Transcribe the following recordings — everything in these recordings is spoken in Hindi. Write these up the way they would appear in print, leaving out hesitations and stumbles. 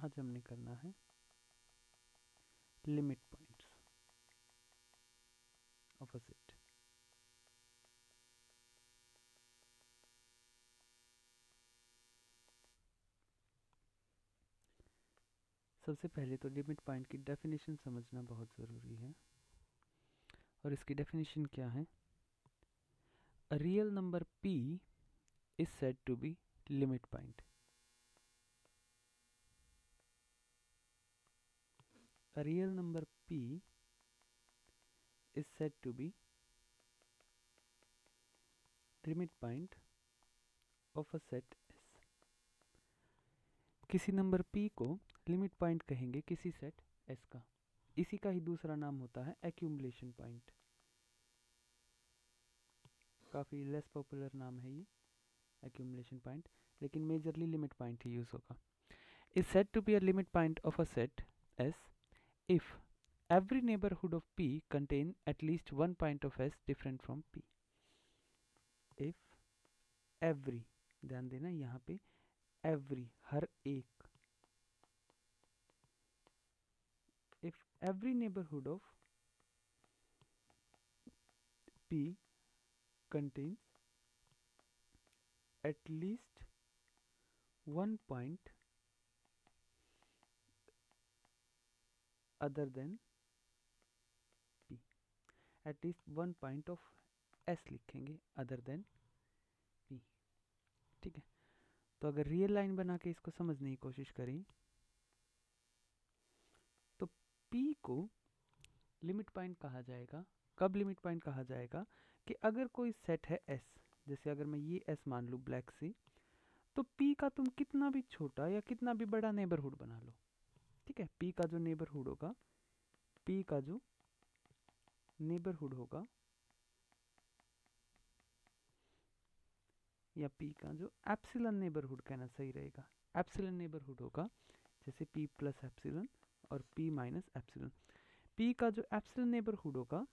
आज हमने करना है limit points of a set. सबसे पहले तो लिमिट पॉइंट की डेफिनेशन समझना बहुत ज़रूरी है, और इसकी डेफिनेशन क्या है? A real number p is said to be limit point. A real number p is said to be limit point of a set S. किसी नंबर p को लिमिट पॉइंट कहेंगे किसी सेट S का। इसी का ही दूसरा नाम होता है एक्यूमुलेशन पॉइंट। काफ़ी लेस पॉपुलर नाम है ये एक्यूमुलेशन पॉइंट, लेकिन मेजरली लिमिट पॉइंट ही यूज़ होगा। Is said to be a limit point of a set S if every neighborhood of P contain at least one point of S different from P. If every, ध्यान देना यहाँ पे every, हर एक, if every neighborhood of P contains at least one point other than P, at least one point of S लिखेंगे other than P। ठीक है, तो अगर रियल लाइन बना के इसको समझने की कोशिश करें तो P को लिमिट पॉइंट कहा जाएगा। कब लिमिट पॉइंट कहा जाएगा? कि अगर कोई सेट है S, जैसे अगर मैं ये S मान लूँ ब्लैक से, तो P का तुम कितना भी छोटा या कितना भी बड़ा नेबरहुड बना लो, ठीक है, P का जो नेबरहुड होगा, P का जो नेबरहुड होगा या P का जो एप्सिलॉन नेबरहुड कहना सही रहेगा, एप्सिलॉन नेबरहुड होगा, जैसे P प्लस एप्सिलॉन और P माइनस एप्सिलॉन। P का जो एप्सिलॉन नेबरहुड होगा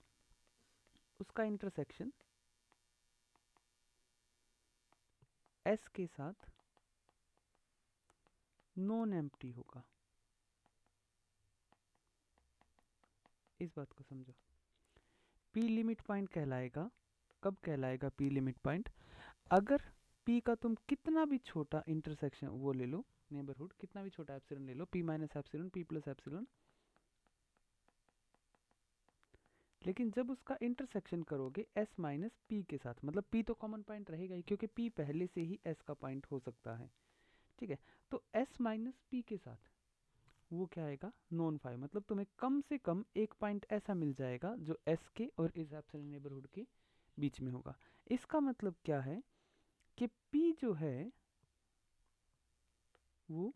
उसका इंटरसेक्शन S के साथ नॉन एम्प्टी होगा। इस बात को समझो। P लिमिट पॉइंट कहलाएगा, कब कहलाएगा P लिमिट पॉइंट? अगर P का तुम कितना भी छोटा इंटरसेक्शन वो ले लो, नेबरहुड कितना भी छोटा एप्सिलॉन ले लो, P minus epsilon, P plus epsilon, लेकिन जब उसका इंटरसेक्शन करोगे S माइनस P के साथ, मतलब P तो कॉमन पॉइंट रहेगा ही, क्योंकि P पहले से ही S का पॉइंट हो सकता है, ठीक है, तो S माइनस P के साथ वो क्या आएगा? नॉन फाइव, मतलब तुम्हें कम से कम एक पॉइंट ऐसा मिल जाएगा जो S के और इस एप्सिलॉन नेबरहुड के बीच में होगा। इसका मतलब क्या है कि P जो है वो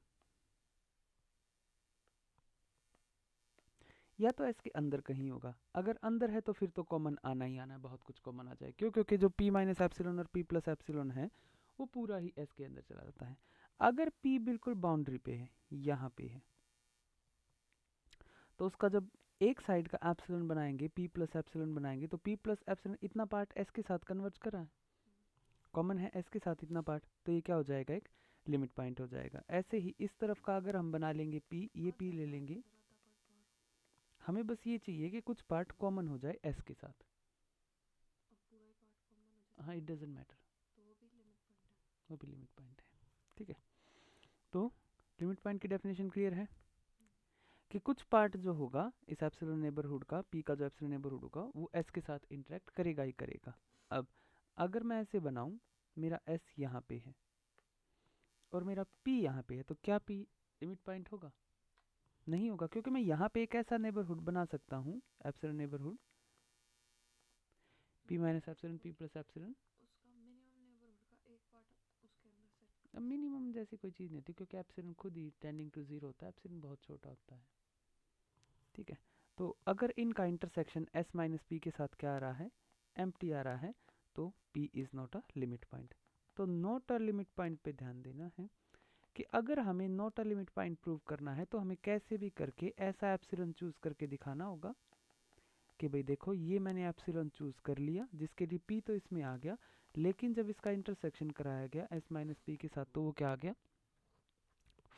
या तो S के अंदर कहीं होगा, अगर अंदर है तो फिर तो कॉमन आना ही आना है, बहुत कुछ कॉमन आ जाए, क्यों? क्योंकि जो P माइनस एप्सिलॉन और P प्लस एप्सिलॉन है वो पूरा ही S के अंदर चला जाता है। अगर P बिल्कुल बाउंड्री पे है, यहाँ पे है, तो उसका जब एक साइड का एप्सिलॉन बनाएंगे, P प्लस एप्सिलॉन बनाएंगे, तो P प्लस एप्सिलॉन इतना पार्ट S के साथ कन्वर्ज कर रहा है, कॉमन है S के साथ इतना पार्ट, तो ये क्या हो जाएगा? एक लिमिट पॉइंट हो जाएगा। ऐसे ही इस तरफ का अगर हम बना लेंगे P, ये P ले लेंगे, हमें बस ये चाहिए कि कुछ पार्ट कॉमन हो जाए S के साथ। हाँ, इट डजेंट मैटर, वो भी लिमिट पॉइंट है, ठीक है। तो लिमिट पॉइंट की डेफिनेशन क्लियर है कि कुछ पार्ट जो होगा इस एप्सिलॉन नेबरहुड का, P का जो एप्सिलॉन नेबरहुड होगा वो S के साथ इंटरेक्ट करेगा ही करेगा। अब अगर मैं ऐसे बनाऊं, मेरा S यहाँ पे है और मेरा P यहाँ पे है, तो क्या P लिमिट पॉइंट होगा? नहीं होगा, क्योंकि मैं यहाँ पे एक ऐसा नेबरहुड बना सकता हूँ, epsilon neighbourhood P minus epsilon, P plus epsilon, अब मिनिमम जैसी कोई चीज़ नहीं होती, क्योंकि एप्सिलॉन खुद ही टेंडिंग टू जीरो होता है, एप्सिलॉन बहुत छोटा होता है, ठीक है। तो अगर इनका इंटरसेक्शन S माइनस P के साथ क्या आ रहा है? एम्प्टी आ रहा है, तो P is not a limit point. तो नॉट अ लिमिट पॉइंट पे ध्यान देना है कि अगर हमें not a limit point prove करना है तो हमें कैसे भी करके ऐसा एप्सिलॉन चूज करके दिखाना होगा कि भाई देखो ये मैंने एप्सिलॉन चूज कर लिया जिसके लिए P तो इसमें आ गया, लेकिन जब इसका इंटरसेक्शन कराया गया S माइनस P के साथ, तो वो क्या आ गया?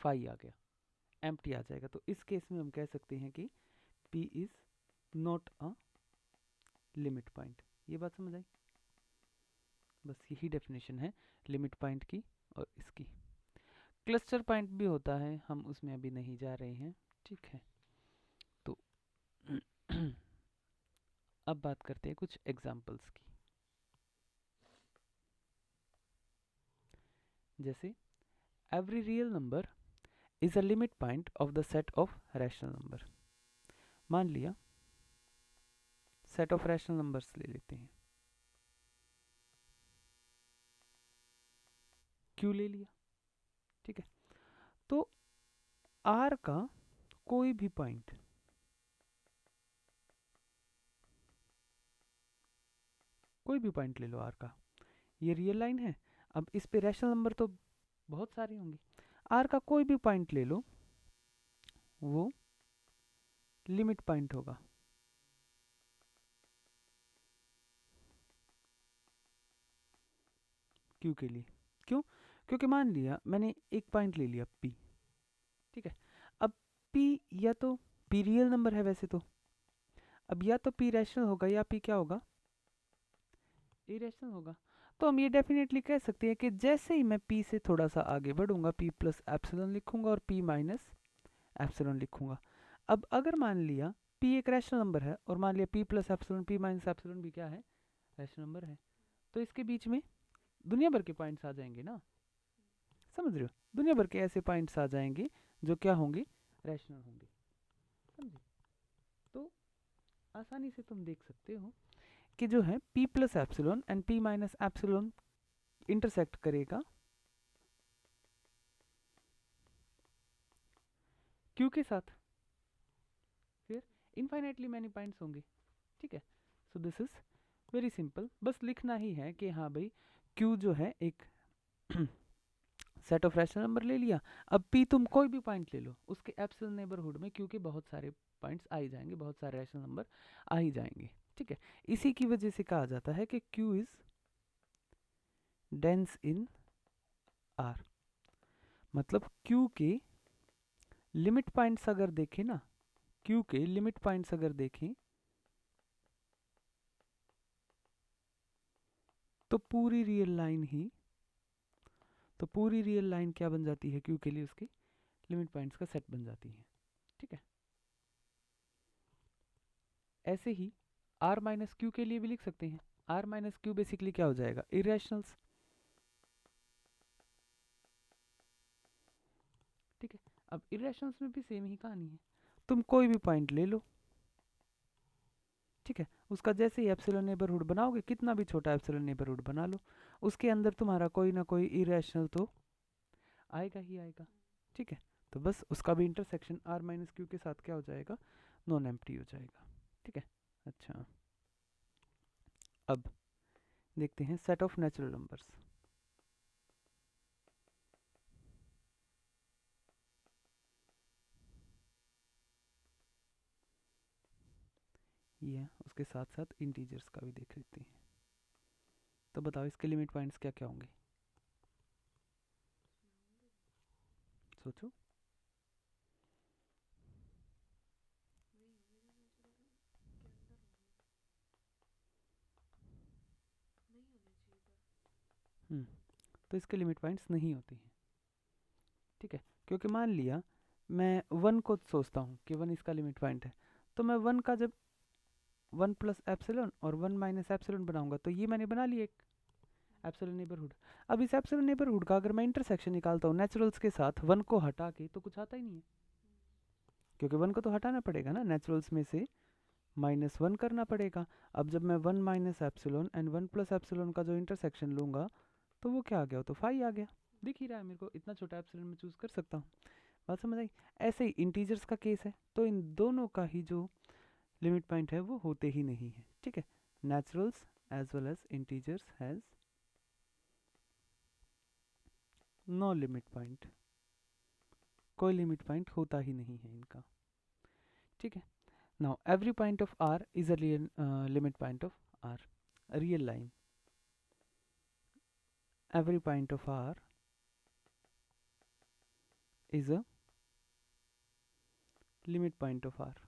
फाई आ गया, एम्प्टी आ जाएगा। तो इस केस में हम कह सकते हैं कि P is not a limit point. ये बात समझ आई? बस यही डेफिनेशन है लिमिट पॉइंट की और इसकी। क्लस्टर पॉइंट भी होता है, हम उसमें अभी नहीं जा रहे हैं, ठीक है। तो अब बात करते हैं कुछ एग्जाम्पल्स की। जैसे every real number is a limit point of the set of rational number. मान लिया सेट ऑफ रैशनल नंबर्स ले लेते हैं, Q ले लिया, ठीक है। तो R का कोई भी पॉइंट, कोई भी पॉइंट ले लो R का, ये रियल लाइन है। अब इस पे रैशनल नंबर तो बहुत सारे होंगे, R का कोई भी पॉइंट ले लो, वो लिमिट पॉइंट होगा। Q के लिए। क्यों? क्योंकि मान लिया मैंने एक पॉइंट ले लिया P, ठीक है। अब P या तो P रियल नंबर है वैसे तो, अब या तो P रैशनल होगा या P क्या होगा, इरेशनल होगा। तो हम ये डेफिनेटली कह सकते हैं कि जैसे ही मैं P से थोड़ा सा आगे बढ़ूंगा, P प्लस एप्सिलॉन लिखूंगा और P माइनस एप्सिलॉन लिखूंगा। अब अगर मान लिया P एक रैशनल नंबर है और मान लिया P plus epsilon, P minus epsilon भी क्या है, रैशनल नंबर है, तो इसके बीच में दुनिया भर के पॉइंट्स आ जाएंगे ना, समझ रहे हो? दुनिया भर के ऐसे पॉइंट्स आ जाएंगे जो क्या होंगे, रैशनल होंगे, समझे? तो आसानी से तुम देख सकते हो कि जो है P plus epsilon and P minus epsilon intersect करेगा Q के साथ, फिर इनफाइनाइटली मैनी पॉइंट्स होंगे, ठीक है। So this is very simple, बस लिखना ही है कि हाँ भाई Q जो है एक सेट ऑफ रैशनल नंबर ले लिया। अब P तुम कोई भी पॉइंट ले लो, उसके एप्सिलॉन नेबरहुड में Q के बहुत सारे पॉइंट्स आ ही जाएंगे, बहुत सारे रैशनल नंबर आ ही जाएंगे, ठीक है। इसी की वजह से कहा जाता है कि Q is dense in R। मतलब Q के लिमिट पॉइंट्स अगर देखें ना, Q के लिमिट पॉइंट्स अगर देखें तो पूरी रियल लाइन ही, तो पूरी रियल लाइन क्या बन जाती है Q के लिए, उसकी लिमिट पॉइंट्स का सेट बन जाती है, ठीक है। ऐसे ही R माइनस Q के लिए भी लिख सकते हैं। R माइनस Q बेसिकली क्या हो जाएगा, इरेशनल्स, ठीक है। अब इरेशनल्स में भी सेम ही कहानी है, तुम कोई भी पॉइंट ले लो, ठीक है, उसका जैसे ही एप्सिलॉन नेबरहुड बनाओगे, कितना भी छोटा एप्सिलॉन नेबरहुड बना लो, उसके अंदर तुम्हारा कोई ना कोई इरेशनल तो आएगा ही आएगा, ठीक है। तो बस उसका भी इंटरसेक्शन R माइनस Q के साथ क्या हो जाएगा, नॉन एम्प्टी हो जाएगा, ठीक है। अच्छा, अब देखते हैं सेट ऑफ नेचुरल नंबर्स। ये उसके साथ साथ इंटीजर्स का भी देख लेते हैं। तो बताओ इसके लिमिट पॉइंट्स क्या क्या होंगे, सोचो। तो इसके लिमिट पॉइंट्स नहीं होते हैं, ठीक है। क्योंकि मान लिया मैं 1 को सोचता हूँ कि 1 इसका लिमिट पॉइंट है, तो मैं 1 का जब 1 प्लस एप्सिलॉन और 1 माइनस एप्सिलॉन बनाऊंगा, तो ये मैंने बना लिया एक एप्सिलॉन नेबरहुड। अब इस एप्सिलॉन नेबरहुड का अगर मैं इंटरसेक्शन निकालता हूँ नेचुरल्स के साथ 1 को हटा के, तो कुछ आता ही नहीं है, क्योंकि 1 को तो हटाना पड़ेगा ना, नेचुरल्स में से -1 करना पड़ेगा। अब जब मैं 1 minus epsilon and 1 plus epsilon का जो इंटरसेक्शन लूंगा, तो वो क्या आ गया, तो फाई आ गया। दिख ही रहा है मेरे को, इतना छोटा एप्सिलॉन में चूज कर सकता हूँ, बात समझ आई? ऐसे ही इंटीजर्स का केस है, तो इन दोनों का ही जो लिमिट पॉइंट है वो होते ही नहीं है, ठीक है। Naturals as well as integers has no limit point, कोई लिमिट पॉइंट होता ही नहीं है इनका, ठीक है। Now every point of R is a limit point of R, real line, every point of R is a limit point of R.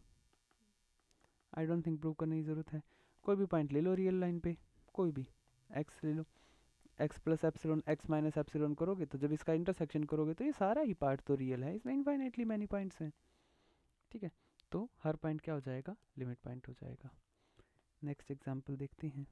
I don't think prove करने की ज़रूरत है। कोई भी पॉइंट ले लो रियल लाइन पे, कोई भी एक्स ले लो, x plus epsilon x minus epsilon करोगे तो जब इसका इंटरसेक्शन करोगे तो ये सारा ही पार्ट तो रियल है, इसमें इनफाइनाइटली मैनी पॉइंट्स हैं। ठीक है, तो हर पॉइंट क्या हो जाएगा, लिमिट पॉइंट हो जाएगा। नेक्स्ट एग्जांपल देखते हैं।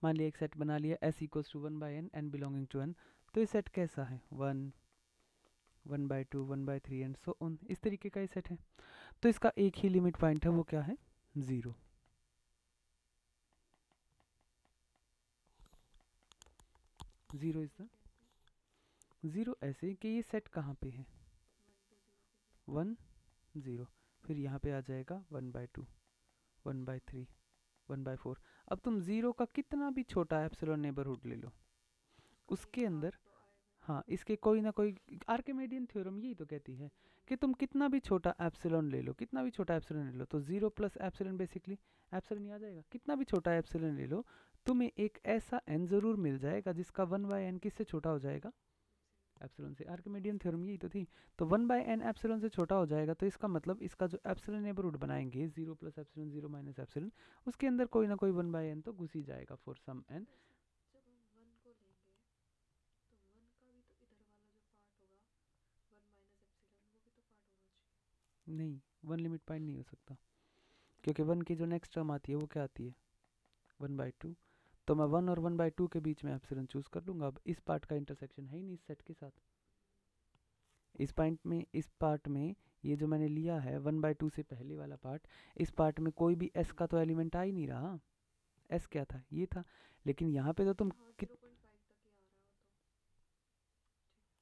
मान लिया एक सेट बना लिया S equals to 1/n n belonging to n। तो ये सेट कैसा है, 1, 1/2, 1/3 एंड सो ऑन, इस तरीके का ये सेट है। तो इसका एक ही लिमिट पॉइंट है, वो क्या है, 0। जीरो इज द 0 ऐसे कि ये सेट कहाँ पे है, 1 0, फिर यहाँ पे आ जाएगा 1/2, 1/3, 1/4। अब तुम 0 का कितना भी छोटा एप्सिलॉन नेबरहुड ले लो उसके अंदर, हाँ इसके कोई ना कोई, आर्किमिडियन थ्योरम यही तो कहती है कि तुम कितना भी छोटा एप्सिलॉन ले लो, कितना भी छोटा एप्सिलॉन ले लो, तो 0 प्लस एप्सिलॉन बेसिकली एप्सिलॉन ही आ जाएगा। कितना भी छोटा एप्सिलॉन ले लो, तुम्हें एक ऐसा n ज़रूर मिल जाएगा जिसका 1/n किससे छोटा हो जाएगा, एप्सिलॉन से। आर्किमिडियन थ्योरम यही तो थी। तो 1/n एप्सिलॉन से छोटा हो जाएगा, तो इसका मतलब इसका जो एप्सिलॉन नेबरहुड बनाएंगे 0 प्लस एप्सिलॉन 0 माइनस एप्सिलॉन, उसके अंदर कोई ना कोई 1/n तो घुस ही जाएगा फॉर सम n। नहीं, 1 लिमिट पॉइंट नहीं हो सकता, क्योंकि 1 की जो नेक्स्ट टर्म आती है वो क्या आती है, 1/2। तो मैं 1 और 1/2 के बीच में एप्सिलॉन चूज कर लूँगा। अब इस पार्ट का इंटरसेक्शन है ही नहीं इस सेट के साथ। इस पार्ट में ये जो मैंने लिया है 1/2 से पहले वाला पार्ट, इस पार्ट में कोई भी s का तो एलिमेंट आ ही नहीं रहा। s क्या था, ये था। लेकिन यहाँ पे तो तुम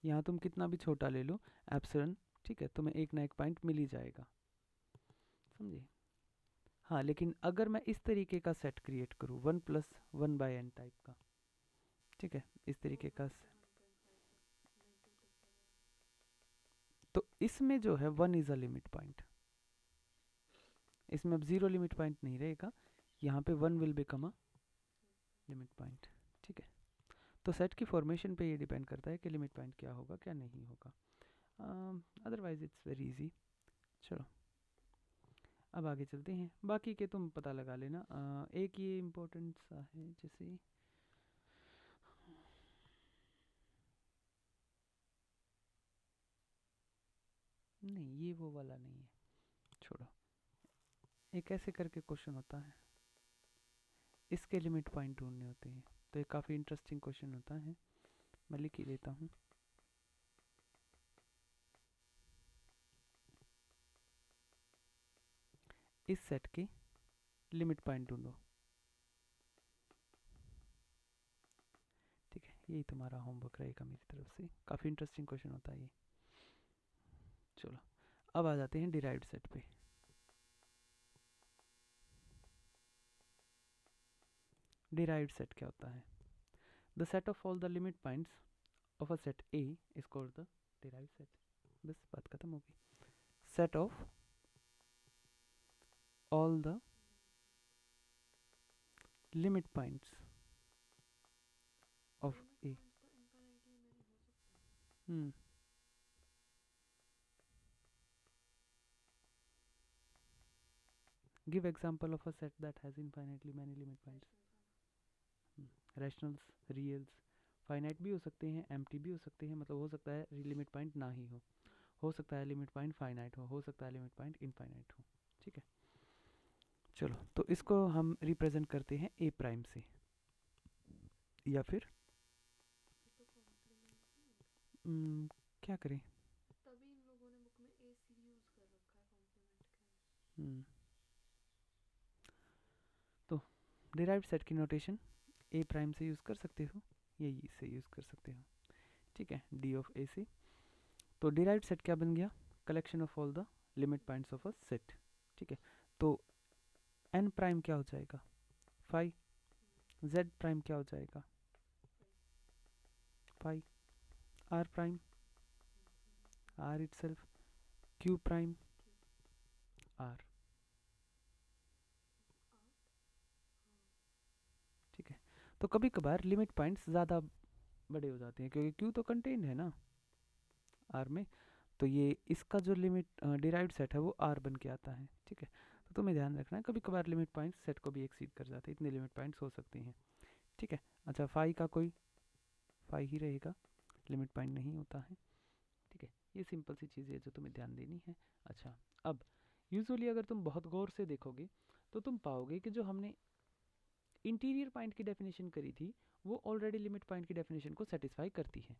यहाँ तुम कितना भी छोटा ले लो एप्सिलॉन, ठीक है, तुम्हें एक ना एक पॉइंट मिल ही जाएगा, समझे। हाँ, लेकिन अगर मैं इस तरीके का सेट क्रिएट करूँ 1 प्लस 1/n टाइप का, ठीक है, इस तरीके का, तो इसमें जो है 1 इज़ अ लिमिट पॉइंट, इसमें अब 0 लिमिट पॉइंट नहीं रहेगा, यहाँ पे 1 will become a limit point. ठीक है, तो सेट की फॉर्मेशन पे ये डिपेंड करता है कि लिमिट पॉइंट क्या होगा क्या नहीं होगा, अदरवाइज इट्स वेरी इजी। चलो अब आगे चलते हैं, बाकी के तुम पता लगा लेना। एक ये इम्पोर्टेंट सा है, जैसे नहीं ये वो वाला नहीं है, छोड़ो। एक ऐसे करके क्वेश्चन होता है, इसके लिमिट पॉइंट ढूंढने होते हैं, तो ये काफ़ी इंटरेस्टिंग क्वेश्चन होता है, मैं लिख ही देता हूँ। इस सेट के लिमिट पॉइंट ढूंढो, ठीक है, यही तुम्हारा होमवर्क रहेगा मेरी तरफ से। काफ़ी इंटरेस्टिंग क्वेश्चन होता है ये। चलो अब आ जाते हैं डिराइव्ड सेट पे। डिराइव्ड सेट क्या होता है, the set of all the limit points of a set A is called the derived set. बस बात खत्म होगी। Set of all the limit points of A. Give example of a set that has infinitely many limit points. Rationals, reals, finite भी हो सकते हैं, एम्प्टी भी हो सकते हैं, मतलब हो सकता है लिमिट पॉइंट ना ही हो सकता है लिमिट पॉइंट फाइनाइट हो सकता है लिमिट पॉइंट इनफाइनाइट हो। ठीक है, चलो तो इसको हम रिप्रेजेंट करते हैं ए प्राइम से, या फिर क्या करें, तो डिराइव्ड सेट की नोटेशन ए प्राइम से यूज़ कर सकते हो या ई से यूज़ कर सकते हो। ठीक है, डी ऑफ ए से। तो डिराइव्ड सेट क्या बन गया, collection of all the limit points of a set. ठीक है, तो एन प्राइम क्या हो जाएगा 5, जेड प्राइम क्या हो जाएगा 5, R prime R itself, Q prime R. ठीक है, तो कभी कभार लिमिट पॉइंट्स ज़्यादा बड़े हो जाते हैं क्योंकि क्यू तो कंटेन है ना आर में, तो ये इसका जो लिमिट डिराइव्ड सेट है वो आर बन के आता है। ठीक है, तो तुम्हें ध्यान रखना है कभी कभार लिमिट पॉइंट्स सेट को भी एक्सीड कर जाते हैं, इतने लिमिट पॉइंट्स हो सकते हैं। ठीक है, अच्छा फाई का कोई फाई ही रहेगा, लिमिट पॉइंट नहीं होता है। ठीक है, ये सिंपल सी चीज़ है जो तुम्हें ध्यान देनी है। अच्छा, अब यूजुअली अगर तुम बहुत गौर से देखोगे तो तुम पाओगे कि जो हमने इंटीरियर पॉइंट की डेफिनेशन करी थी वो ऑलरेडी लिमिट पॉइंट की डेफिनेशन को सेटिस्फाई करती है।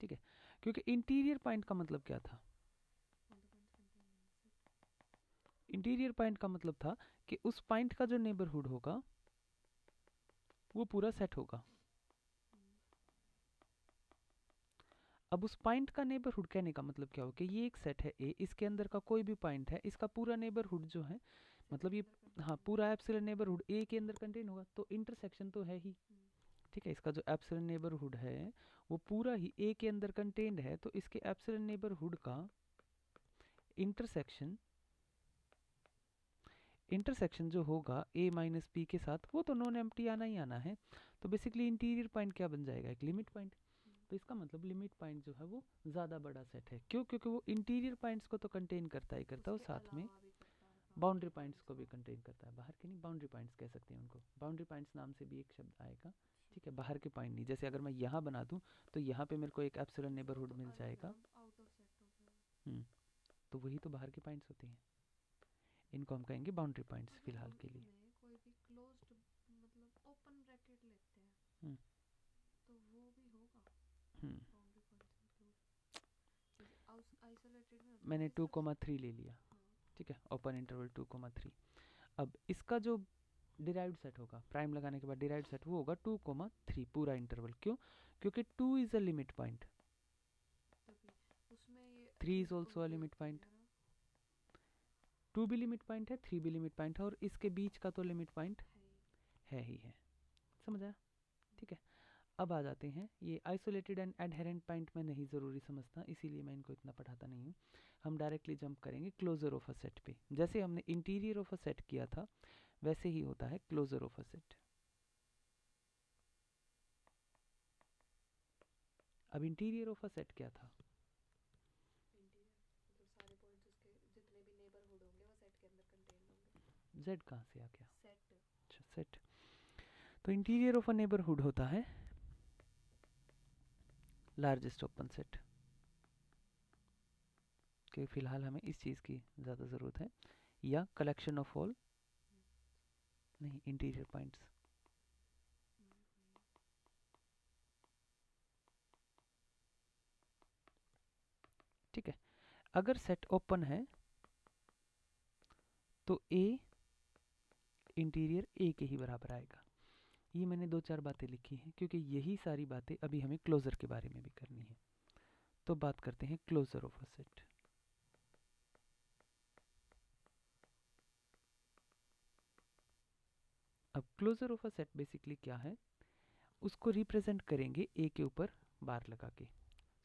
ठीक है, क्योंकि इंटीरियर पॉइंट का मतलब क्या था, इंटीरियर पॉइंट का मतलब था कि उस पॉइंट का जो नेबरहुड होगा वो पूरा सेट होगा। अब उस पॉइंट का नेबरहुड कहने का मतलब क्या हो कि ये एक सेट है ए, इसके अंदर का कोई भी पॉइंट है, इसका पूरा नेबरहुड जो है मतलब ये हाँ पूरा एप्सिलॉन नेबरहुड ए के अंदर कंटेन होगा, तो इंटरसेक्शन तो है ही। ठीक है, इसका जो एप्सिलॉन नेबरहुड है वो पूरा ही ए के अंदर कंटेन्ड है, तो इसके एप्सिलॉन नेबरहुड का इंटरसेक्शन जो होगा ए माइनस पी के साथ वो तो नॉन एम्प्टी आना ही आना है। तो बेसिकली इंटीरियर पॉइंट क्या बन जाएगा, एक लिमिट पॉइंट। तो इसका मतलब लिमिट पॉइंट जो है वो ज़्यादा बड़ा सेट है, क्यों, क्योंकि वो इंटीरियर पॉइंट्स को तो कंटेन करता ही करता है, और साथ में बाउंड्री पॉइंट्स को भी कंटेन करता है। बाहर के नहीं, बाउंड्री पॉइंट्स कह सकते हैं उनको, बाउंड्री पॉइंट्स नाम से भी एक शब्द आएगा। ठीक है, बाहर के पॉइंट नहीं, जैसे अगर मैं यहाँ बना दूँ तो यहाँ पे मेरे को एक एप्सिलॉन नेबरहुड मिल जाएगा। तो वही तो बाहर के पॉइंट्स होते हैं, इनको हम कहेंगे बाउंड्री पॉइंट्स फिलहाल के लिए। कोई भी क्लोज्ड मतलब ओपन ब्रैकेट लेते हैं तो वो भी होगा बाउंड्री पॉइंट्स इंक्लूड आइसोलेटेड में होता मैंने है 2,3 ले लिया। ठीक है, ओपन इंटरवल 2,3। अब इसका जो डिराइव्ड सेट होगा प्राइम लगाने के बाद डिराइव्ड सेट वो होगा 2,3 पूरा इंटरवल। क्यों, क्योंकि 2 इज अ लिमिट पॉइंट, उसमें ये 3 is also a limit point, 2 भी लिमिट पॉइंट है, 3 भी लिमिट पॉइंट है, और इसके बीच का तो लिमिट पॉइंट है ही है। समझ आया? ठीक है, अब आ जाते हैं ये आइसोलेटेड एंड एडहेरेंट पॉइंट में नहीं ज़रूरी समझता, इसीलिए मैं इनको इतना पढ़ाता नहीं हूँ। हम डायरेक्टली जंप करेंगे क्लोजर ऑफ अ सेट पे। जैसे हमने इंटीरियर ऑफ अ सेट किया था वैसे ही होता है क्लोजर ऑफ अ सेट। अब इंटीरियर ऑफ अ सेट क्या था, सारे पॉइंट्स उसके जितने भी नेबरहुड होंगे वो सेट के अंदर कंटेन होंगे। जेड कहाँ से आ गया, सेट। अच्छा सेट। तो इंटीरियर ऑफ अ नेबरहुड होता है लार्जेस्ट ओपन सेट, कि फिलहाल हमें इस चीज़ की ज़्यादा ज़रूरत है, या कलेक्शन ऑफ ऑल नहीं इंटीरियर पॉइंट्स। ठीक है, अगर सेट ओपन है तो ए इंटीरियर ए के ही बराबर आएगा। ये मैंने 2-4 बातें लिखी हैं क्योंकि यही सारी बातें अभी हमें क्लोजर के बारे में भी करनी है। तो बात करते हैं क्लोजर ऑफ अ सेट। अब closure of a set basically क्या है, उसको रिप्रेजेंट करेंगे ए के ऊपर बार लगा के।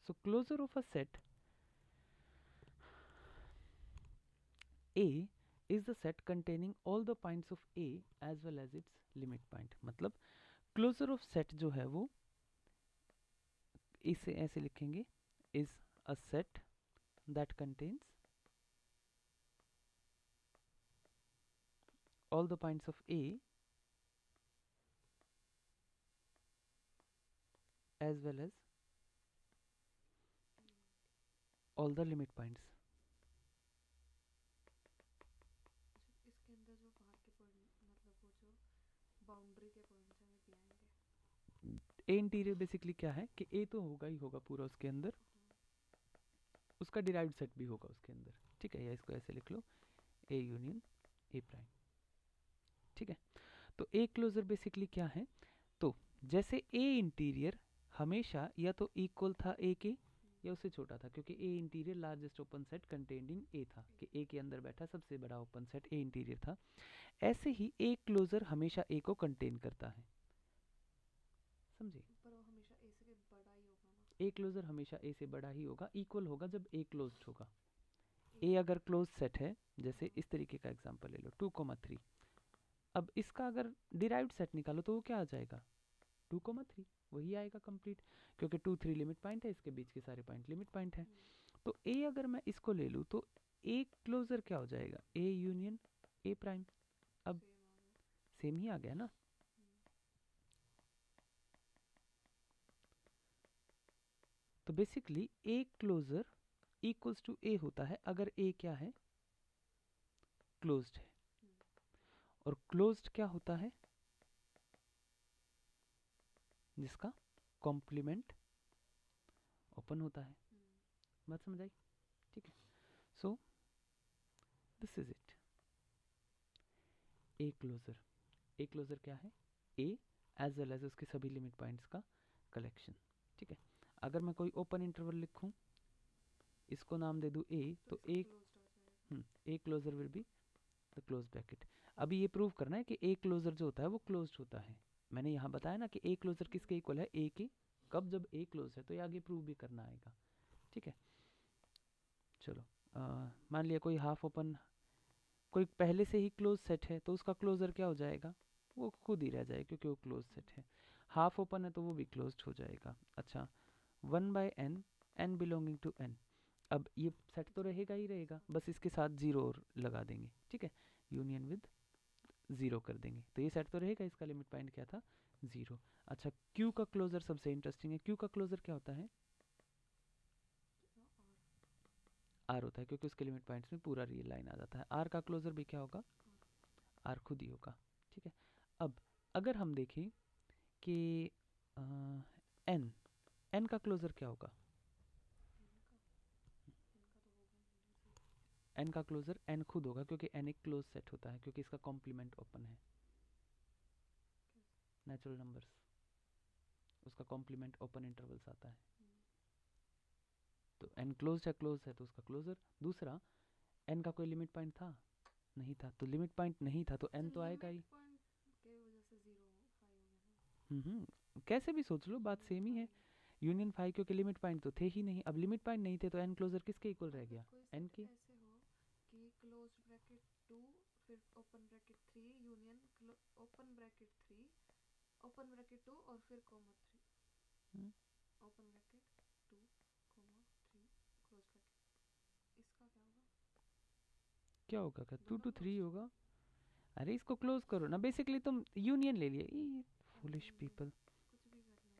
So closure of a set A is the set containing all the points of A as well as its limit point। मतलब क्लोजर ऑफ सेट जो है वो इसे ऐसे लिखेंगे, is a set that contains all the points of A as well as all the limit points। इसके अंदर जो बाहर के पॉइंट मतलब वो जो बाउंड्री के पॉइंट्स हैं वो भी आएंगे। ए इंटीरियर बेसिकली क्या है कि ए तो होगा ही होगा पूरा उसके अंदर, उसका डिराइव्ड सेट भी होगा उसके अंदर। ठीक है, या इसको ऐसे लिख लो ए यूनियन ए प्राइम। ठीक है, तो ए क्लोजर बेसिकली क्या है, तो जैसे ए इंटीरियर हमेशा या तो इक्वल था ए के या उससे छोटा था, क्योंकि A interior largest open set contained in A था, कि ए के अंदर बैठा सबसे बड़ा ओपन सेट ए इंटीरियर था। ऐसे ही ए क्लोजर हमेशा ए को कंटेन करता है। समझे? पर वो हमेशा ए से बड़ा ही होगा ना, ए क्लोजर हमेशा ए से बड़ा ही होगा, इक्वल होगा जब ए क्लोज्ड होगा। ए अगर क्लोज सेट है, जैसे इस तरीके का एग्जांपल ले लो 2,3, अब इसका अगर डिराइव्ड सेट निकालो तो वो क्या आ जाएगा 2,3 वही आएगा कंप्लीट, क्योंकि 2 3 लिमिट पॉइंट है, इसके बीच के सारे पॉइंट लिमिट पॉइंट है। तो ए अगर मैं इसको ले लूँ तो ए क्लोजर क्या हो जाएगा ए यूनियन ए प्राइम। अब सेम ही आ गया ना। तो basically A closure equals to A होता है अगर ए क्या है क्लोज्ड है, और क्लोज्ड क्या होता है जिसका कॉम्प्लीमेंट ओपन होता है। बात समझ आई? ठीक है, so this is it. A closure क्या है ए एज वेल एज उसके सभी लिमिट पॉइंट्स का कलेक्शन। ठीक है, अगर मैं कोई ओपन इंटरवल लिखूं, इसको नाम दे दूं ए, तो A closure will be the close bracket. अभी ये प्रूव करना है कि ए क्लोजर जो होता है वो क्लोज्ड होता है। मैंने यहाँ बताया ना कि ए क्लोजर किसके इक्वल है ए के, कब जब ए क्लोज है, तो ये आगे प्रूव भी करना आएगा। ठीक है, चलो मान लिया कोई हाफ ओपन, कोई पहले से ही क्लोज सेट है, तो उसका क्लोजर क्या हो जाएगा वो खुद ही रह जाएगा क्योंकि वो क्लोज सेट है। हाफ ओपन है तो वो भी क्लोज्ड हो जाएगा। अच्छा, 1/n n belonging to n, अब ये सेट तो रहेगा ही रहेगा, बस इसके साथ 0 और लगा देंगे। ठीक है, यूनियन विद 0 कर देंगे, तो ये सेट तो रहेगा, इसका लिमिट पॉइंट क्या था 0। अच्छा, क्यू का क्लोजर सबसे इंटरेस्टिंग है। क्यू का क्लोजर क्या होता है आर होता है, क्योंकि उसके लिमिट पॉइंट्स में पूरा रियल लाइन आ जाता है। आर का क्लोजर भी क्या होगा आर खुद ही होगा। ठीक है, अब अगर हम देखें कि एन एन का क्लोजर क्या होगा, एन का क्लोजर एन खुद होगा, क्योंकि एन एक क्लोज सेट होता है, क्योंकि इसका कॉम्प्लीमेंट ओपन है। नेचुरल नंबर्स, उसका कॉम्प्लीमेंट ओपन इंटरवल्स आता है, तो एन क्लोज है तो उसका क्लोजर। दूसरा, एन का कोई लिमिट पॉइंट था नहीं था, तो लिमिट पॉइंट नहीं था तो एन तो आएगा ही। कैसे भी सोच लो बात सेम ही है। यूनियन 5 क्योंकि लिमिट पॉइंट तो थे ही नहीं, अब लिमिट पॉइंट नहीं थे तो एन क्लोजर किसके इक्वल रह गया एन के। ऐसे हो कि क्लोज ब्रैकेट 2 फिर open bracket 3 union open bracket 3 open bracket 2 और फिर comma 3 open bracket 2 comma 3 close bracket, इसका क्या होगा क्या होगा 2 to 3 होगा। अरे इसको क्लोज करो ना, बेसिकली तुम यूनियन ले लिया। ये फुलिश पीपल,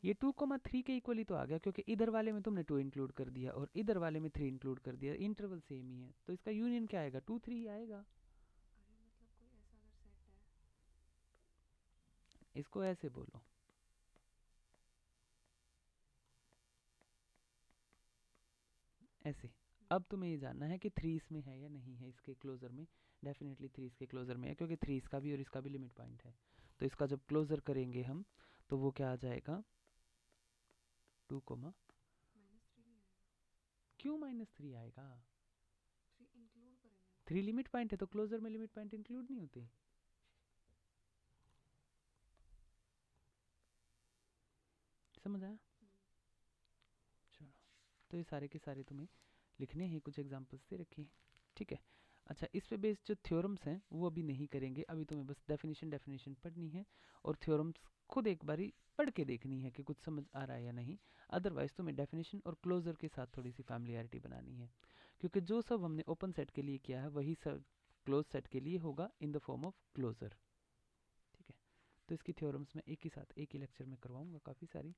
ये 2,3 के इक्वल ही तो आ गया, क्योंकि इधर वाले में तुमने 2 इंक्लूड कर दिया और इधर वाले में 3 इंक्लूड कर दिया, इंटरवल सेम ही है, तो इसका यूनियन क्या आएगा 2 3 ही आएगा। अरे मतलब कोई ऐसा अगर सेट है, इसको ऐसे बोलो, ऐसे। अब तुम्हें ये जानना है कि 3 इसमें है या नहीं है, इसके क्लोजर में। डेफिनेटली 3 इसके क्लोजर में है, क्योंकि 3 इसका भी और इसका भी लिमिट पॉइंट है, तो इसका जब क्लोजर करेंगे हम तो वो क्या आ जाएगा 2, क्यों -3 आएगा 3 इंक्लूड करेंगे, 3 लिमिट पॉइंट है तो क्लोजर में लिमिट पॉइंट इंक्लूड नहीं होते। समझ आया? चलो, तो ये सारे के सारे तुम्हें लिखने हैं, कुछ एग्जांपल्स दे रखे हैं। ठीक है, अच्छा, इस पे बेस्ड जो थ्योरम्स हैं वो अभी नहीं करेंगे, अभी तुम्हें बस डेफिनेशन पढ़नी है और थ्योरम्स खुद एक बारी पढ़ के देखनी है कि कुछ समझ आ रहा है या नहीं। अदरवाइज तुम्हें डेफिनेशन और क्लोजर के साथ थोड़ी सी फैमिलियरिटी बनानी है, क्योंकि जो सब हमने ओपन सेट के लिए किया है वही सब क्लोज सेट के लिए होगा in the form of closure. ठीक है, तो इसकी थ्योरम्स मैं एक ही साथ एक ही लेक्चर में करवाऊंगा काफ़ी सारी।